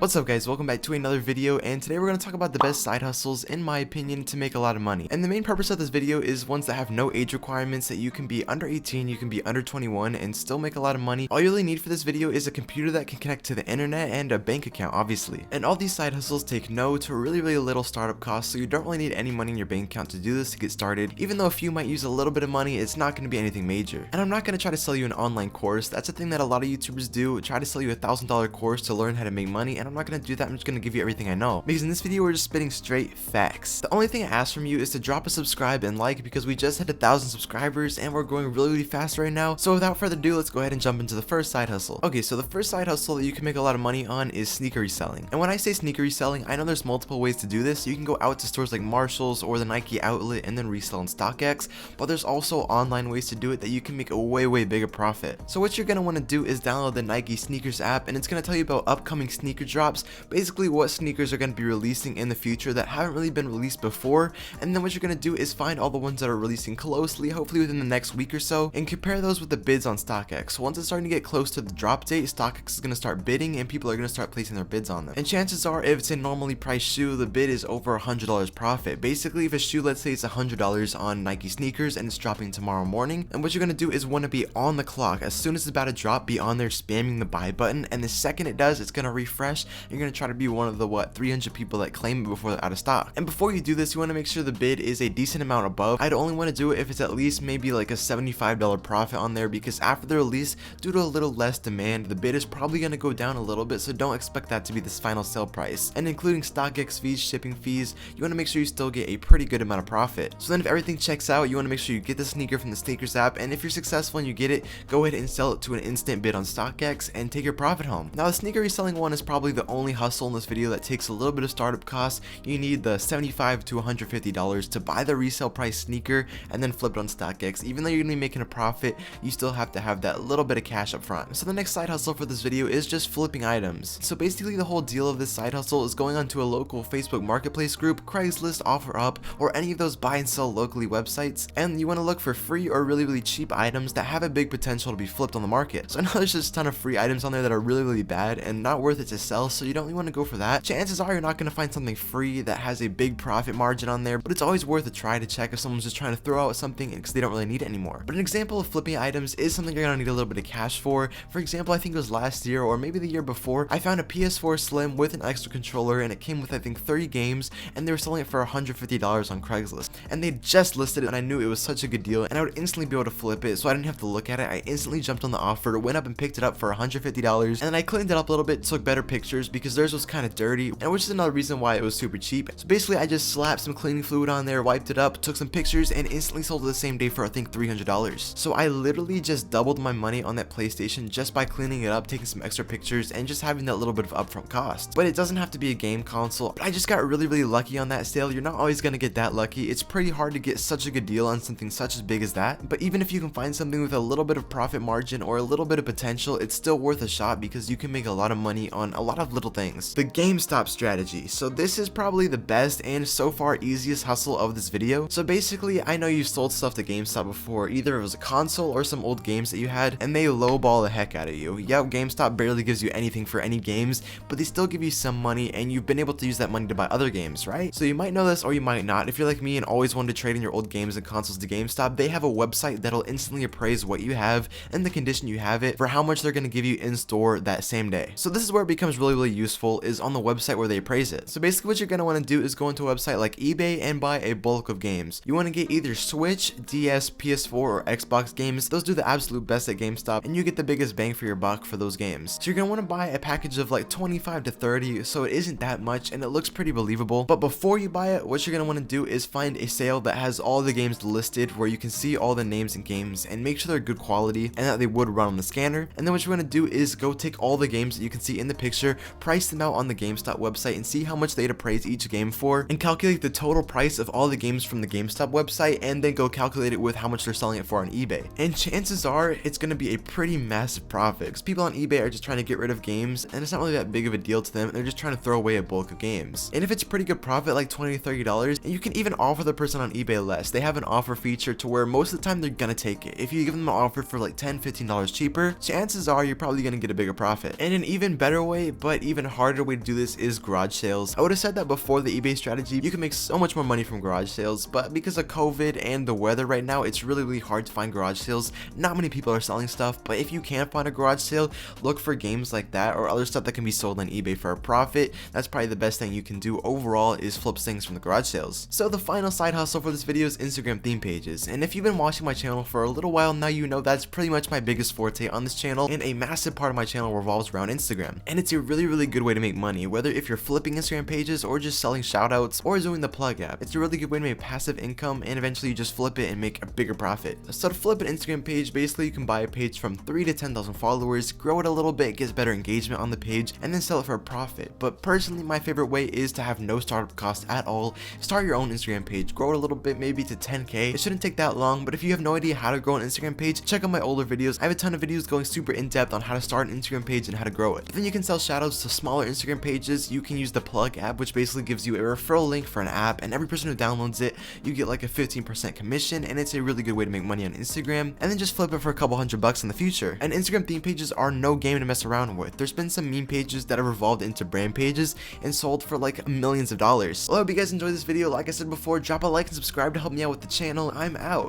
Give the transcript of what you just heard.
What's up guys, welcome back to another video, and today we're going to talk about the best side hustles in my opinion to make a lot of money. And the main purpose of this video is ones that have no age requirements, that you can be under 18, you can be under 21 and still make a lot of money. All you really need for this video is a computer that can connect to the internet and a bank account obviously. And all these side hustles take no to really little startup costs, so you don't really need any money in your bank account to do this to get started. Even though a few might use a little bit of money, it's not going to be anything major. And I'm not going to try to sell you an online course. That's a thing that a lot of YouTubers do, try to sell you $1,000 course to learn how to make money, and I'm not going to do that. I'm just going to give you everything I know, because in this video we're just spitting straight facts. The only thing I ask from you is to drop a subscribe and like, because we just hit 1,000 subscribers and we're growing really fast right now. So without further ado, let's go ahead and jump into the first side hustle. Okay, so the first side hustle that you can make a lot of money on is sneaker reselling. And when I say sneaker reselling, I know there's multiple ways to do this. You can go out to stores like Marshall's or the Nike outlet and then resell on StockX, but there's also online ways to do it that you can make a way bigger profit. So what you're going to want to do is download the Nike sneakers app, and it's going to tell you about upcoming sneaker drops, basically what sneakers are going to be releasing in the future that haven't really been released before. And then what you're going to do is find all the ones that are releasing closely, hopefully within the next week or so, and compare those with the bids on StockX. So once it's starting to get close to the drop date, StockX is going to start bidding and people are going to start placing their bids on them. And chances are, if it's a normally priced shoe, the bid is over $100 profit. Basically, if a shoe, let's say it's $100 on Nike sneakers and it's dropping tomorrow morning, and what you're going to do is want to be on the clock. As soon as it's about to drop, be on there spamming the buy button, and the second it does, it's going to refresh. You're going to try to be one of the 300 people that claim it before they're out of stock. And before you do this, you want to make sure the bid is a decent amount above. I'd only want to do it if it's at least maybe like a $75 profit on there, because after the release, due to a little less demand, the bid is probably going to go down a little bit, so don't expect that to be this final sale price. And including StockX fees, shipping fees, you want to make sure you still get a pretty good amount of profit. So then if everything checks out, you want to make sure you get the sneaker from the sneakers app, and if you're successful and you get it, go ahead and sell it to an instant bid on StockX and take your profit home. Now the sneaker reselling one is probably the only hustle in this video that takes a little bit of startup costs. You need the $75 to $150 to buy the resale price sneaker and then flip it on StockX. Even though you're gonna be making a profit, you still have to have that little bit of cash up front. So the next side hustle for this video is just flipping items. So basically the whole deal of this side hustle is going onto a local Facebook marketplace group, Craigslist, OfferUp, or any of those buy and sell locally websites, and you want to look for free or really cheap items that have a big potential to be flipped on the market. So I know there's just a ton of free items on there that are really bad and not worth it to sell, so you don't really want to go for that. Chances are you're not going to find something free that has a big profit margin on there, but it's always worth a try to check if someone's just trying to throw out something because they don't really need it anymore. But an example of flipping items is something you're going to need a little bit of cash for. For example, I think it was last year or maybe the year before, I found a PS4 Slim with an extra controller, and it came with I think 30 games, and they were selling it for $150 on Craigslist, and they just listed it, and I knew it was such a good deal and I would instantly be able to flip it, so I didn't have to look at it. I instantly jumped on the offer, went up and picked it up for $150, and then I cleaned it up a little bit, took better pictures because theirs was kind of dirty, and which is another reason why it was super cheap. So basically I just slapped some cleaning fluid on there, wiped it up, took some pictures, and instantly sold it the same day for I think $300. So I literally just doubled my money on that PlayStation just by cleaning it up, taking some extra pictures, and just having that little bit of upfront cost. But it doesn't have to be a game console. But I just got really lucky on that sale. You're not always gonna get that lucky. It's pretty hard to get such a good deal on something such as big as that. But even if you can find something with a little bit of profit margin or a little bit of potential, it's still worth a shot because you can make a lot of money on a lot of little things. The GameStop strategy. So this is probably the best and so far easiest hustle of this video. So basically, I know you've sold stuff to GameStop before, either it was a console or some old games that you had, and they lowball the heck out of you. Yep, GameStop barely gives you anything for any games, but they still give you some money, and you've been able to use that money to buy other games, right? So you might know this or you might not. If you're like me and always wanted to trade in your old games and consoles to GameStop, they have a website that'll instantly appraise what you have and the condition you have it for how much they're going to give you in store that same day. So this is where it becomes really useful, is on the website where they appraise it. So basically what you're going to want to do is go into a website like eBay and buy a bulk of games. You want to get either Switch, DS, PS4, or Xbox games. Those do the absolute best at GameStop, and you get the biggest bang for your buck for those games. So you're going to want to buy a package of like 25 to 30, so it isn't that much and it looks pretty believable. But before you buy it, what you're going to want to do is find a sale that has all the games listed, where you can see all the names and games, and make sure they're good quality and that they would run on the scanner. And then what you're going to do is go take all the games that you can see in the picture, price them out on the GameStop website, and see how much they'd appraise each game for, and calculate the total price of all the games from the GameStop website, and then go calculate it with how much they're selling it for on eBay. And chances are it's going to be a pretty massive profit, because people on eBay are just trying to get rid of games, and it's not really that big of a deal to them. They're just trying to throw away a bulk of games. And if it's pretty good profit, like $20 to $30, and you can even offer the person on eBay less. They have an offer feature to where most of the time they're gonna take it. If you give them an offer for like $10, $15 cheaper, chances are you're probably gonna get a bigger profit. And an even better way, but but even harder way to do this is garage sales. I would have said that before the eBay strategy, you can make so much more money from garage sales, but because of COVID and the weather right now, it's really hard to find garage sales. Not many people are selling stuff, but if you can find a garage sale, look for games like that or other stuff that can be sold on eBay for a profit. That's probably the best thing you can do overall, is flip things from the garage sales. So the final side hustle for this video is Instagram theme pages, and if you've been watching my channel for a little while now, you know that's pretty much my biggest forte on this channel, and a massive part of my channel revolves around Instagram. And it's a really good way to make money, whether if you're flipping Instagram pages or just selling shoutouts or doing the plug app. It's a really good way to make passive income, and eventually you just flip it and make a bigger profit. So to flip an Instagram page, basically you can buy a page from 3 to 10,000 followers, grow it a little bit, get better engagement on the page, and then sell it for a profit. But personally, my favorite way is to have no startup cost at all. Start your own Instagram page, grow it a little bit, maybe to 10k. It shouldn't take that long, but if you have no idea how to grow an Instagram page, check out my older videos. I have a ton of videos going super in depth on how to start an Instagram page and how to grow it. But then you can sell shoutouts to smaller Instagram pages. You can use the plug app, which basically gives you a referral link for an app, and every person who downloads it, you get like a 15% commission, and it's a really good way to make money on Instagram, and then just flip it for a couple $100 in the future. And Instagram theme pages are no game to mess around with. There's been some meme pages that have evolved into brand pages and sold for like millions of dollars. Well, I hope you guys enjoyed this video. Like I said before, drop a like and subscribe to help me out with the channel. I'm out.